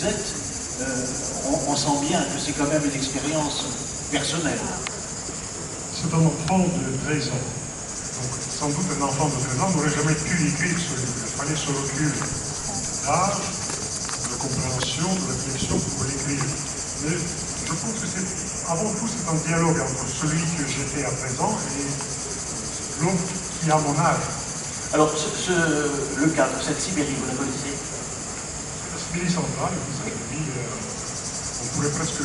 vous êtes, on sent bien que c'est quand même une expérience personnelle. C'est un enfant de 13 ans. Donc, sans doute un enfant de 13 ans n'aurait jamais pu écrire ce livre. Il fallait ce recul d'âge, de compréhension, de réflexion pour l'écrire. Mais je pense que avant tout, c'est un dialogue entre celui que j'étais à présent et l'autre qui a mon âge. Alors, le cadre, cette Sibérie, vous la connaissez? La Sibérie centrale, vous savez, on pourrait presque...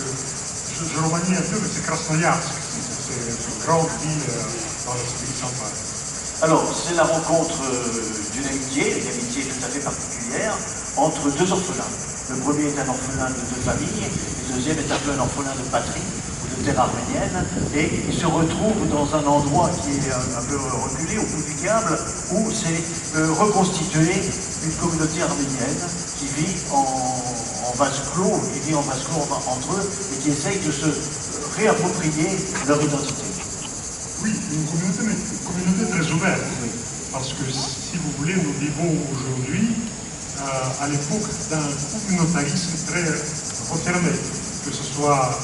Je remanie un peu, mais c'est Krasnoyarsk. C'est une grande ville dans la Sibérie centrale. Alors, c'est la rencontre d'une amitié, une amitié tout à fait particulière, entre deux orphelins. Le premier est un orphelin de famille, le deuxième est un peu un orphelin de patrie, ou de terre arménienne, et ils se retrouvent dans un endroit qui est un peu reculé, au bout du câble, où c'est reconstitué une communauté arménienne qui vit en vase clos, entre eux, et qui essaye de se réapproprier leur identité. Oui, une communauté très ouverte, parce que si vous voulez, nous vivons aujourd'hui à l'époque d'un communautarisme très refermé, que ce soit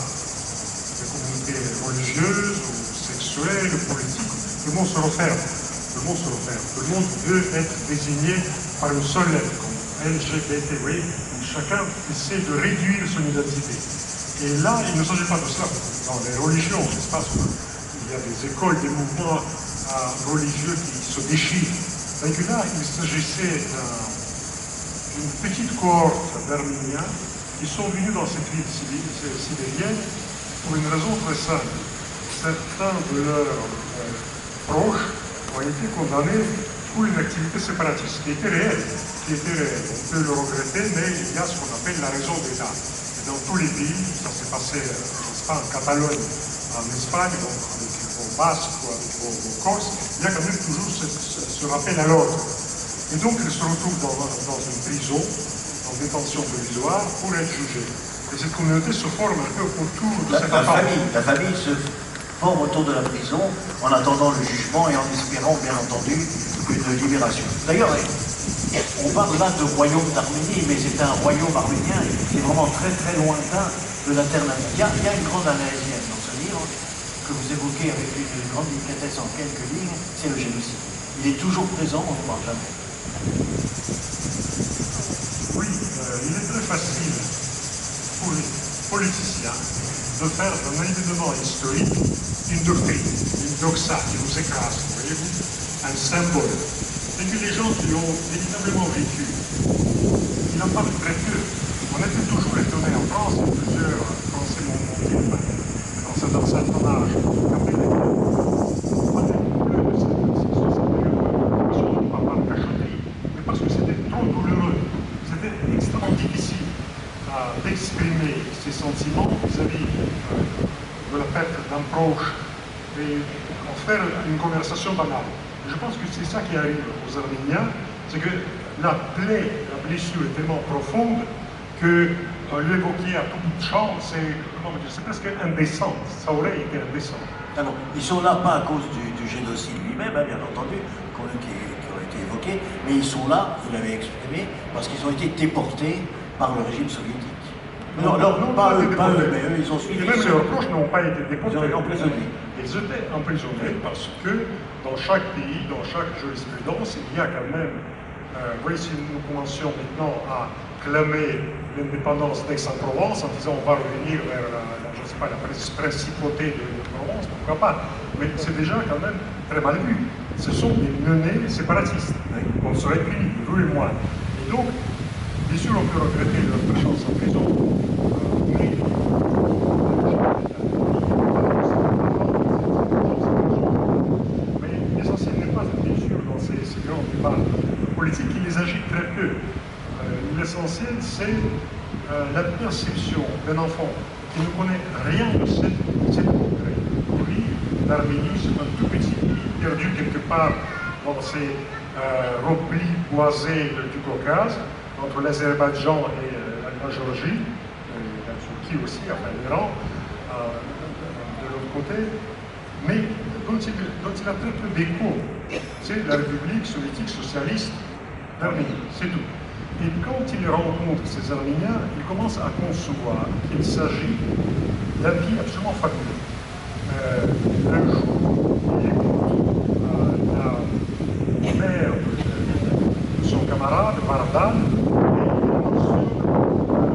des communautés religieuses ou sexuelles, politiques, le monde se referme. Le monde se referme. Le monde veut être désigné par une seule lettre, comme LGBT, oui, où chacun essaie de réduire son identité. Et là, il ne s'agit pas de cela. Dans les religions, n'est-ce pas, il y a des écoles, des mouvements religieux qui se déchirent. Donc là, il s'agissait d'une petite cohorte d'Arméniens qui sont venus dans cette ville sibérienne pour une raison très simple. Certains de leurs proches ont été condamnés pour une activité séparatiste qui était réelle. On peut le regretter, mais il y a ce qu'on appelle la raison d'État. Et dans tous les pays, ça s'est passé, n'est-ce pas, en Catalogne, en Espagne, donc avec vos Basques ou avec vos Corses, il y a quand même toujours ce rappel à l'ordre. Et donc, ils se retrouvent dans une prison, en détention provisoire, pour être jugés. Et cette communauté se forme un peu autour de cette famille. La famille se forme autour de la prison, en attendant le jugement et en espérant, bien entendu, une libération. D'ailleurs, on parle là de royaume d'Arménie, mais c'est un royaume arménien qui est vraiment très très lointain de la terre native. Il y a une grande analysienne dans ce livre, que vous évoquez avec une grande délicatesse en quelques lignes, c'est le génocide. Il est toujours présent, on ne parle jamais. Oui, il est très facile pour les politiciens de faire d'un événement historique une doctrine, une doxa qui nous écrase, voyez-vous, un symbole. Et que les gens qui ont véritablement vécu, ils en parlent très peu. On était toujours étonnés en France, plusieurs Français m'ont dit, dans un certain âge, après les mais parce que c'était trop douloureux, c'était extrêmement difficile d'exprimer ses sentiments vis-à-vis de la perte d'un proche et en faire une conversation banale. Je pense que c'est ça qui arrive aux Arméniens, c'est que la plaie, la blessure est tellement profonde que l'évoquer à tout bout de champ, c'est presque indécent, ça aurait été indécent. Alors, ils sont là pas à cause du génocide lui-même, hein, bien entendu, qui aurait été évoqué, mais ils sont là, vous l'avez exprimé, parce qu'ils ont été déportés par le régime soviétique. Non, pas eux, mais eux, ils ont suivi. Et même leurs proches n'ont pas été déportés. Ils ont été emprisonnés. Ils étaient emprisonnés parce que dans chaque pays, dans chaque jurisprudence, il y a quand même, vous voyez, si nous commencions maintenant à clamer l'indépendance d'Aix-en-Provence en disant on va revenir vers je ne sais pas, la principauté de Provence, pourquoi pas. Mais c'est déjà quand même très mal vu. Ce sont des menées séparatistes. On serait punis, vous et moi. Et donc, bien sûr, on peut regretter leur présence en prison. Mais l'essentiel n'est pas, bien sûr, dans ces grands débats politiques, qui les agit très peu. L'essentiel, c'est la perception d'un enfant qui ne connaît rien de cette contrée. Pour lui, l'Arménie, c'est un tout petit pays perdu quelque part dans ces replis boisés du Caucase, entre l'Azerbaïdjan et la Géorgie, la Turquie aussi, enfin l'Iran, de l'autre côté, mais dont il a très peu d'écho. C'est la République soviétique socialiste d'Arménie, c'est tout. Et quand il rencontre ces Arméniens, il commence à concevoir qu'il s'agit d'un pays absolument fabuleux. Un jour, il écoute la mère de son camarade, Vardan, et il mentionne,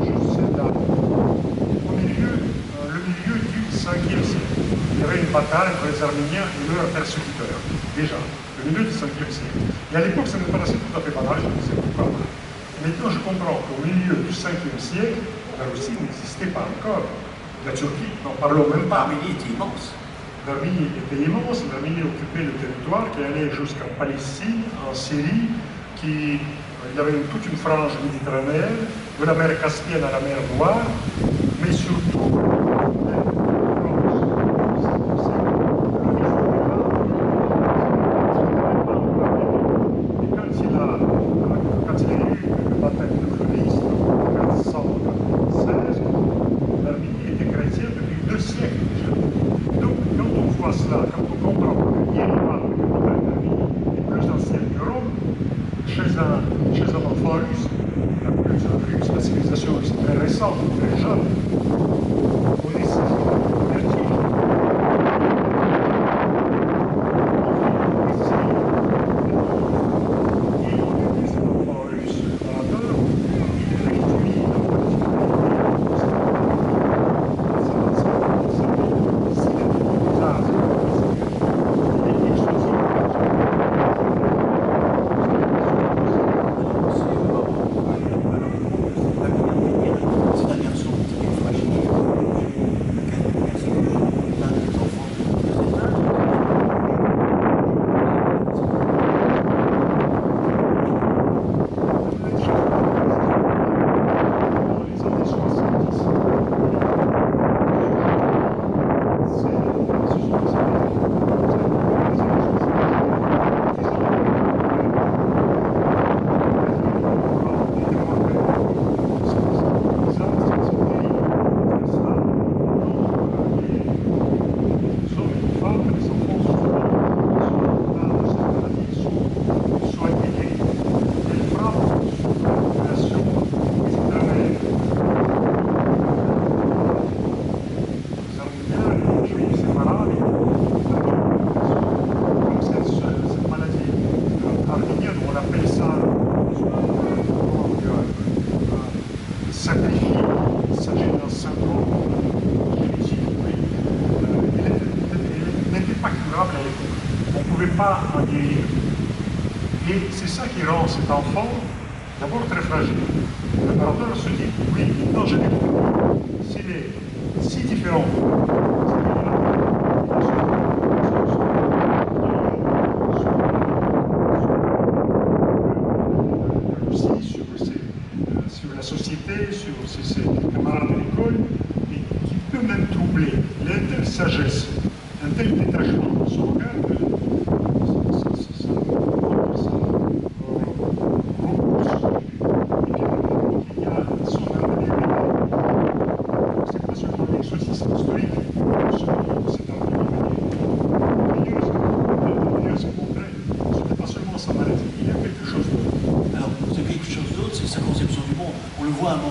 je sais là, le milieu du 5e siècle. Il y avait une bataille entre les Arméniens et leurs persécuteurs, déjà, le milieu du 5e siècle. Et à l'époque, ça me paraissait tout à fait banal, je ne sais pourquoi. Maintenant, je comprends qu'au milieu du 5e siècle, la Russie n'existait pas encore. La Turquie, n'en parlons même pas. L'Arménie était immense. L'Arménie était immense, l'Arménie occupait le territoire qui allait jusqu'en Palestine, en Syrie, il y avait toute une frange méditerranéenne, de la mer Caspienne à la mer Noire, mais surtout, quand il y a eu le baptême de Christ en 1416, l'Arménie était chrétienne depuis 2 siècles déjà. Donc, quand on voit cela, quand on comprend que Yerevan, le baptême d'Arménie, est plus ancien que Rome, chez un enfant russe, la civilisation russe est très récente, très jeune, on est vertige. Et c'est ça qui rend cet enfant d'abord très fragile. Le narrateur se dit, oui, maintenant je l'ai compris. S'il est si différent, sur la société, sur ses camarades de l'école, et qui peut même troubler. Il a une telle sagesse, un tel détachement dans son regard que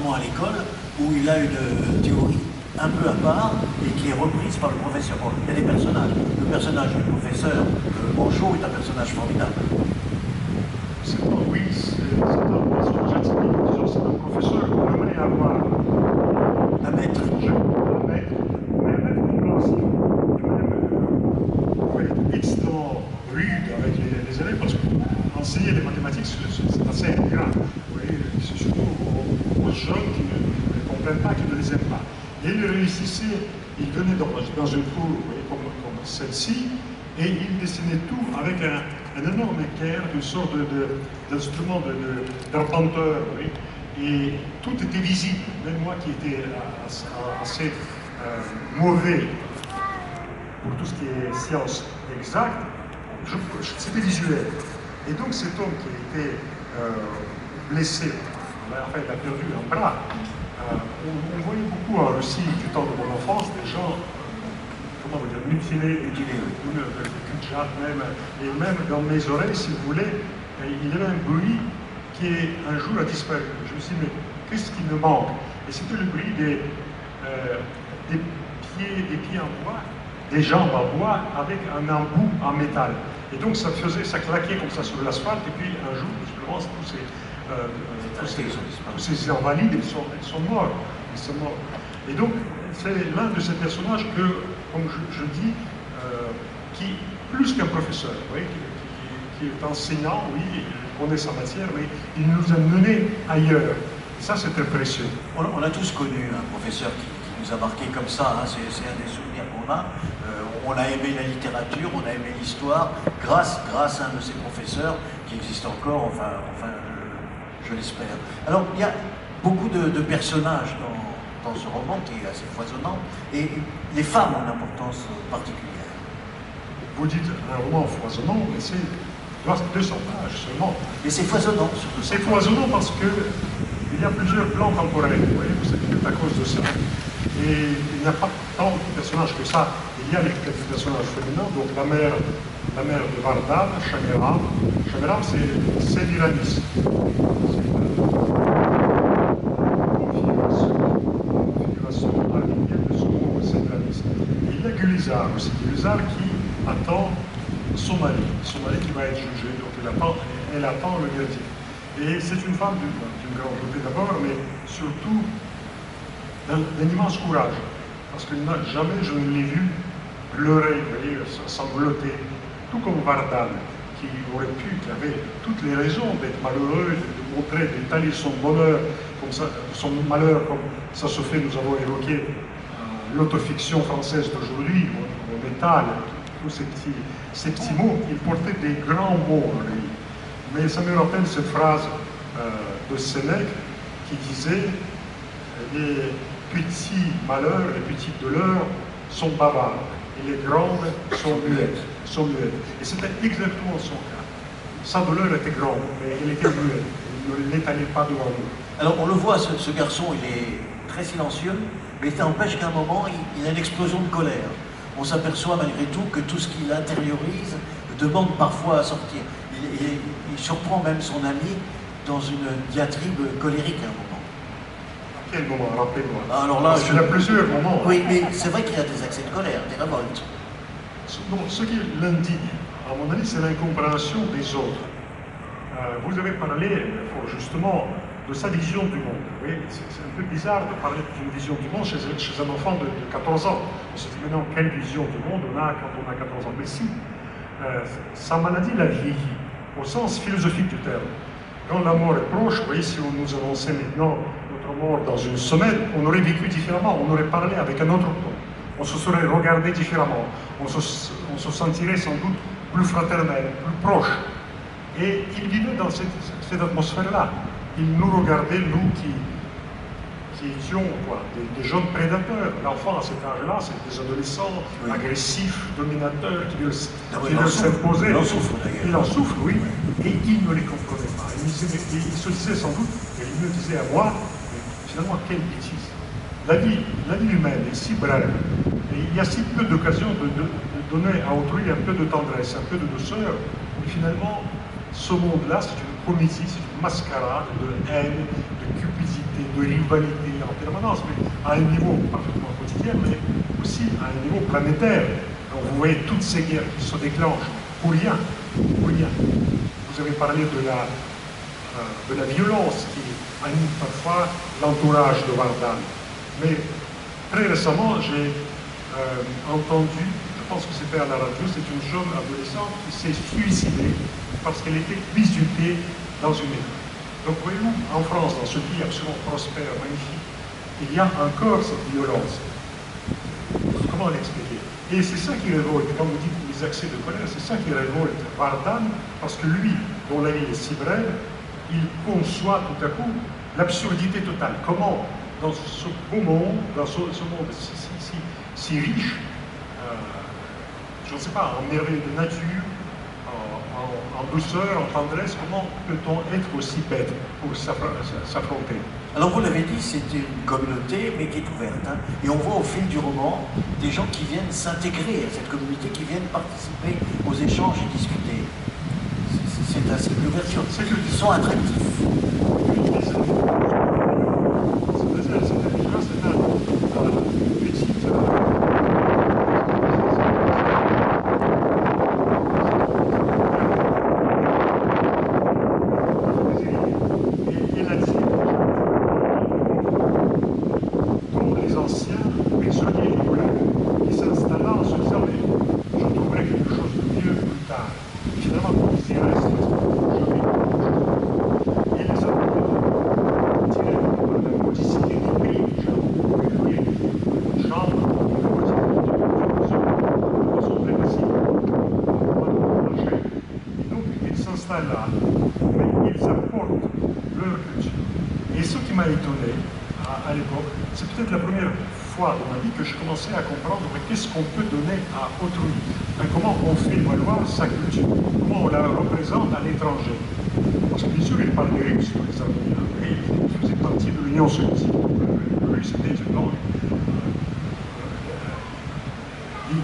à l'école où il a une théorie un peu à part et qui est reprise par le professeur. Bon, il y a des personnages. Le personnage du professeur Manchot est un personnage formidable. C'est un personnage atypique, disons, c'est un professeur qu'on aimerait avoir un maître compréhensif, et même être extrêmement rude avec les élèves, parce qu'enseigner les mathématiques, c'est assez grave. Vous voyez, c'est surtout aux jeunes qui ne comprennent pas, qui ne les aiment pas. Et il réussissait, il venait dans une cour comme celle-ci, et il dessinait tout avec un énorme équerre, une sorte d'instrument d'arpenteur, et tout était visible. Même moi qui étais assez mauvais pour tout ce qui est science exacte, c'était visuel. Et donc cet homme qui était blessé, enfin il a perdu un bras, on voyait beaucoup en Russie, du temps de mon enfance, des gens, comment vous dire, mutilés, même, et même dans mes oreilles, si vous voulez, il y avait un bruit qui un jour a disparu. Je me suis dit, mais qu'est-ce qui me manque? Et c'était le bruit des pieds en bois, des jambes en bois avec un embout en métal. Et donc ça claquait comme ça sur l'asphalte, et puis un jour, justement, tous ces invalides, ils sont morts. Et donc, c'est l'un de ces personnages que, comme je dis, qui, plus qu'un professeur, oui, qui est enseignant, oui, il connaît sa matière, mais il nous a menés ailleurs. Et ça, c'est très précieux. On a tous connu un professeur qui nous a marqué comme ça, hein, c'est un des souvenirs qu'on a. On a aimé la littérature, on a aimé l'histoire, grâce à un de ces professeurs qui existe encore, enfin je l'espère. Alors, il y a beaucoup de personnages dans ce roman qui est assez foisonnant, et les femmes ont une importance particulière. Vous dites un roman foisonnant, mais c'est 200 pages seulement. Et c'est foisonnant, surtout. C'est foisonnant parce qu'il y a plusieurs plans temporels, vous voyez, c'est à cause de ça. Et il n'y a pas tant de personnages que ça. Il y a les personnages féminins, donc la mère de Vardan, Shamiram. Shamiram, c'est Sémiramis. C'est une configuration arménienne de ce mot Sémiramis. Il y a Gulizar aussi, Gulizar qui attend son mari qui va être jugé, donc elle attend le verdict. Et c'est une femme d'une grande beauté d'abord, mais surtout d'un immense courage, parce que jamais je ne l'ai vu pleurer, vous voyez, sangloter, tout comme Vardan, qui avait toutes les raisons d'être malheureux, de montrer, d'étaler son bonheur, comme ça, son malheur, comme ça se fait, nous avons évoqué l'autofiction française d'aujourd'hui, au métal, tous ces petits mots, il portait des grands mots en lui. Mais ça me rappelle cette phrase de Sénèque qui disait les petits malheurs, les petites douleurs sont bavards et les grandes sont muettes. Et c'était exactement son cas. Sa douleur était grande, mais elle était muette. Il ne l'étalait pas devant nous. Alors on le voit, ce garçon, il est très silencieux, mais ça n'empêche qu'à un moment, il a une explosion de colère. On s'aperçoit malgré tout que tout ce qu'il intériorise demande parfois à sortir. Il surprend même son ami dans une diatribe colérique à un moment. À quel moment? Rappelez-moi. Alors là, parce qu'il y a plusieurs moments. Oui, mais c'est vrai qu'il y a des accès de colère, des révoltes. Donc, ce qui l'indigne, à mon avis, c'est l'incompréhension des autres. Vous avez parlé, fort justement, de sa vision du monde. Oui, c'est un peu bizarre de parler d'une vision du monde chez un enfant de 14 ans. On se dit maintenant, quelle vision du monde on a quand on a 14 ans? Mais si, sa maladie l'a vieilli, au sens philosophique du terme. Quand la mort est proche, vous voyez, si on nous annonçait maintenant notre mort dans une semaine, on aurait vécu différemment, on aurait parlé avec un autre ton. On se serait regardé différemment, on se sentirait sans doute plus fraternel, plus proche. Et il vivait dans cette atmosphère-là. Il nous regardait, nous qui étions quoi, des jeunes prédateurs. L'enfant à cet âge-là, c'est des adolescents agressifs, dominateurs, qui veulent s'imposer. Il en souffre, oui. Et il ne les comprenait pas. Il se disait sans doute, et il me disait à moi, mais finalement, quelle bêtise. La vie humaine est si brève, et il y a si peu d'occasions de donner à autrui un peu de tendresse, un peu de douceur. Et finalement, ce monde-là, c'est une comédie, c'est une mascarade de haine, de cupidité, de rivalité en permanence, mais à un niveau parfaitement quotidien, mais aussi à un niveau planétaire. Donc vous voyez toutes ces guerres qui se déclenchent pour rien, pour rien. Vous avez parlé de la violence qui anime parfois l'entourage de Vardan. Mais très récemment, j'ai entendu, je pense que c'était à la radio, c'est une jeune adolescente qui s'est suicidée parce qu'elle était bizutée dans une école. Donc voyez-vous, en France, dans ce pays absolument prospère, magnifique, il y a encore cette violence. Comment l'expliquer? Et c'est ça qui révolte, quand vous dites les accès de colère, c'est ça qui révolte Vardan, parce que lui, dont la vie est si brève, il conçoit tout à coup l'absurdité totale. Comment, dans ce beau monde, dans ce monde si riche, je ne sais pas, en merveille de nature, en douceur, en tendresse, comment peut-on être aussi bête pour s'affronter? Alors vous l'avez dit, c'est une communauté, mais qui est ouverte. Hein, et on voit au fil du roman des gens qui viennent s'intégrer à cette communauté, qui viennent participer aux échanges et discuter. C'est c'est un signe d'ouverture. Ils sont attractifs. Là, mais ils apportent leur culture. Et ce qui m'a étonné à l'époque, c'est peut-être la première fois dans ma vie que je commençais à comprendre qu'est-ce qu'on peut donner à autrui, comment on fait valoir sa culture, comment on la représente à l'étranger. Parce que bien sûr, il parle des Russes, les Arméniens, et ils faisaient partie de l'Union soviétique. Le russe était une langue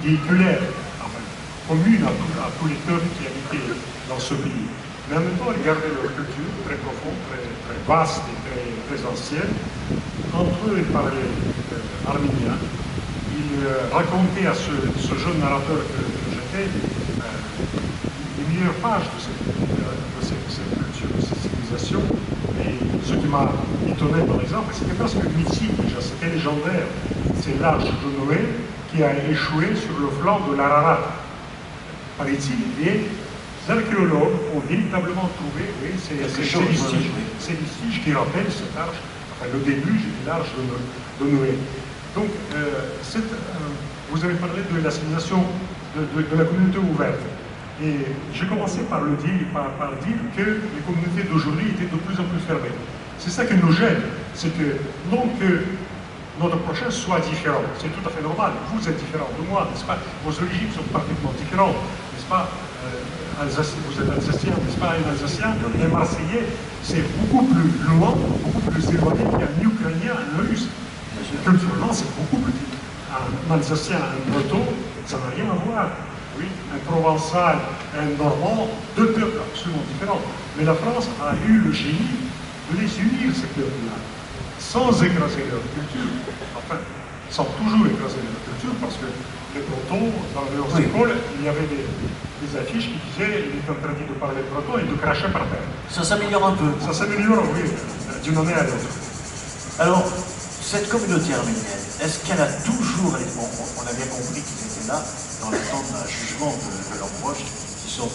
véhiculaire, enfin, commune à tous les peuples qui habitaient dans ce pays. Mais en même temps, ils gardaient leur culture très profonde, très vaste et très ancienne. Entre eux, ils parlaient arménien. Ils racontaient à ce jeune narrateur que j'étais les meilleures pages de cette culture, de cette civilisation. Et ce qui m'a étonné, par exemple, c'était parce que mythique déjà, c'était légendaire. C'est l'arche de Noé qui a échoué sur le flanc de l'Ararat, paraît-il. Et les archéologues ont véritablement trouvé ces vestiges qui rappellent cette arche, enfin le début de l'arche de Noé. Donc, vous avez parlé de la civilisation de la communauté ouverte. Et j'ai commencé par dire que les communautés d'aujourd'hui étaient de plus en plus fermées. C'est ça qui nous gêne, c'est que non que notre prochain soit différent, c'est tout à fait normal, vous êtes différent de moi, n'est-ce pas? Vos origines sont parfaitement différentes, n'est-ce pas? Vous êtes alsacien, n'est-ce pas? Un Alsacien, un Marseillais, c'est beaucoup plus loin, beaucoup plus éloigné qu'un Ukrainien, un Russe. Culturellement, c'est beaucoup plus difficile. Un Alsacien, un Breton, ça n'a rien à voir. Oui, un Provençal, un Normand, deux peuples absolument différents. Mais la France a eu le génie de les unir, ces peuples-là, sans écraser leur culture. Enfin, sans toujours écraser leur culture, parce que les Bretons, dans leurs écoles, il y avait des affiches qui disaient il est interdit de parler breton et de cracher par terre. Ça s'améliore un peu. Ça s'améliore, oui, d'une année à l'autre. Alors, cette communauté arménienne, est-ce qu'elle a toujours on a bien compris qu'ils étaient là dans l'attente d'un jugement de leurs proches, ils ont